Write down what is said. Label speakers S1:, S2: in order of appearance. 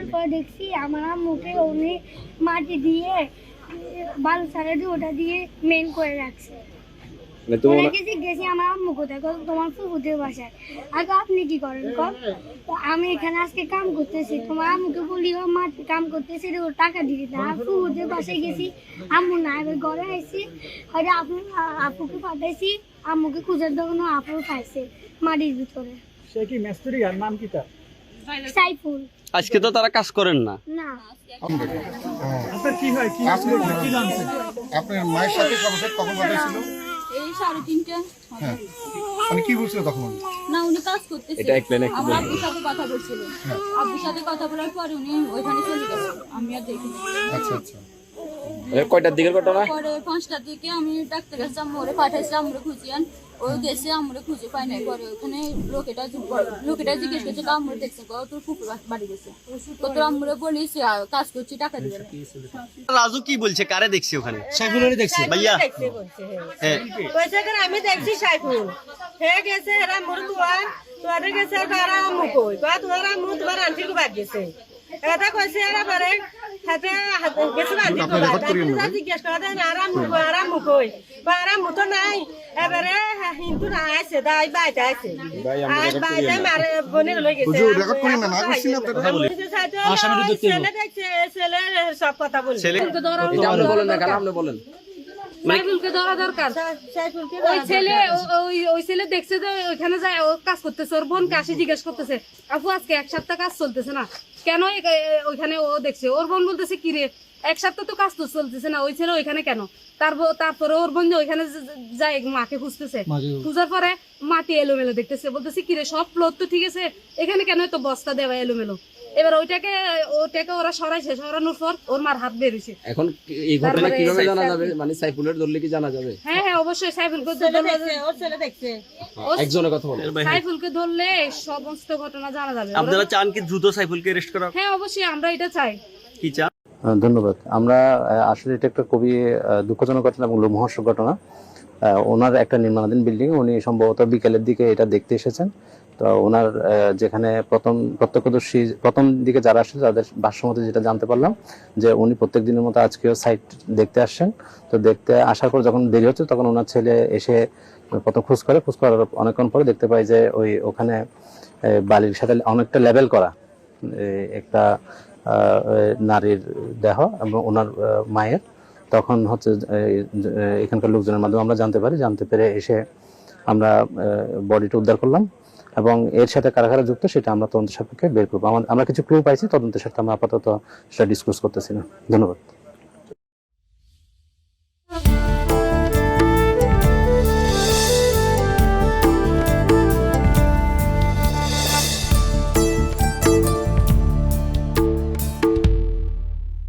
S1: আসার পর দেখছি আমার আম্মুকে উনি মাটি দিয়ে বালু ছাড়া দিয়ে ওটা দিয়ে মেন করে রাখছে। ওনাকে জিজ্ঞেসি আমার আম্মু কোথায়, তোমার ফুফুদের বাসায়। আগে আপনি কি করেন কর? তো আমি এখানে আজকে কাম করতেছি, তোমার আম্মুকে বলি ও মাটি কাম করতেছি ও টাকা দিবি না। ফুফুদের বাসায় গেছি, আম্মু না, এবার ঘরে আসছি, হয়তো আপুকে পাঠাইছি, আম্মুকে খুঁজার দোকানে আপু খাইছে মাটির ভিতরে।
S2: সে কি মিস্ত্রি, আর নাম কি তার?
S1: সাইফুল।
S3: আজকে তো তারা কাজ করেন না।
S1: না।
S2: আপনার কি হয়, কি কি জানছেন?
S4: আপনার মায়ের সাথে সর্বশেষ কখন কথা ছিল?
S5: এই 3:30।
S4: হ্যাঁ, মানে কি বলছিল তখন?
S5: না, উনি কাজ করতেছে।
S3: এটা এক লাইনে একটু
S5: আমার আব্বুর সাথে কথা বলছিল। আব্বুর সাথে কথা বলার পরে উনি ওইখানে চলে গেছেন, আমি আর দেখিনি।
S4: আচ্ছা আচ্ছা।
S3: কয়টার দিকের ঘটনা?
S5: পরে 5টার দিকে আমি ডাক্তার কাছে আম্মুরে পাঠাইছিলাম, আম্মুরে খুঁজিয়ান। ও গেছে, আম্মুরে খুঁজে পাই নাই। পরে ওখানে লোকেটা জিজ্ঞেস করছে, আম্মুরে দেখছে তোর ফুফুর বাড়ি গেছে। তো তোর আম্মুরে বলিস কাজ করছি, টাকা দিবে না।
S3: রাজু কি বলছে, কারে দেখছি ওখানে?
S2: সাইফুলেরই দেখছি
S3: ভাইয়া।
S6: হ্যাঁ, আমি দেখছি সাইফুল হে গেছে, এরা মোর তোয়ারে গেছে, কারা আম্মু কই তোরা আম্মু তোমার আন্টির বাদ গেছে। এটা কইছে এরা পরে হাতে গেছে আন্টির বাদ জিজ্ঞেস করা দেয় না, আরাম্মু কই আরাম্মু তো নাই। এবারে হিন্দু না আছে, দাই বাইতে আছে, বাইতে মারে বনের লই গেছে।
S4: রেকর্ড করেন না, না করছি না আপনারা।
S6: ছেলে দেখছে, ছেলে সব কথা বলছে।
S3: এটা আপনি বলেন না, কেন আপনি বলেন?
S7: সাইফুলকে ধরা দরকার। ওই ছেলে দেখছে যে ওইখানে যায়, ও কাজ করতেছে, ওর বোনকে আসি জিজ্ঞেস করতেছে, আপু আজকে 1 সপ্তাহ কাজ চলতেছে না কেন? ওইখানে ও দেখছে, ওর বোন বলতেছে কি রে 1 সপ্তাহ তো কাজ তো চলতেছে না, ওই ছেলে ওইখানে কেন? তারপরে ওর বোন ওইখানে যায় মাকে খুঁজতেছে, খুঁজার পরে মাটি এলোমেলো দেখতেছে, বলতেছে কি রে সব ফ্লোর তো ঠিক আছে, এখানে কেন তো বস্তা দেওয়া এলোমেলো। এবার ওটাকে ওরা সরানোর পর ওর মার হাত বেরিয়েছে।
S3: এখন এই ঘটনা কিভাবে জানা যাবে? মানে সাইফুলের ধরলে কি জানা যাবে?
S7: হ্যাঁ, অবশ্যই সাইফুলকে
S3: একজনের কথা বলেন।
S7: সাইফুলকে ধরলে সমস্ত ঘটনা জানা যাবে।
S3: আপনারা চান কি দ্রুত সাইফুলকে অ্যারেস্ট করা?
S7: হ্যাঁ, অবশ্যই আমরা এটা চাই।
S3: কি চান?
S8: ধন্যবাদ। আমরা আসলে এটা একটা খুবই দুঃখজনক ঘটনা এবং লোমহর্ষক ঘটনা। ওনার একটা নির্মাণাধীন বিল্ডিং, উনি সম্ভবত বিকেলের দিকে এটা দেখতে এসেছেন। তো ওনার যেখানে প্রত্যক্ষদর্শী প্রথম দিকে যারা আসছে তাদের ভাষ্যমতে যেটা জানতে পারলাম যে উনি প্রত্যেক দিনের মতো আজকেও সাইট দেখতে আসছেন। তো দেখতে আসার পর যখন দেরি হচ্ছে তখন ওনার ছেলে এসে প্রথম খোঁজ করার অনেকক্ষণ পরে দেখতে পাই যে ওখানে বালির সাথে অনেকটা লেবেল করা একটা নারীর দেহ এবং ওনার মায়ের। তখন হচ্ছে এখানকার লোকজনের মাধ্যমে আমরা জানতে পেরে এসে আমরা বডিটা উদ্ধার করলাম এবং এর সাথে কারা কারা যুক্ত সেটা আমরা তদন্ত সাপেক্ষে বের করবো। আমরা কিছু ক্লু পাইছি, তদন্তের সাথে আমরা আপাতত সেটা ডিসকাস করতেছি না। ধন্যবাদ।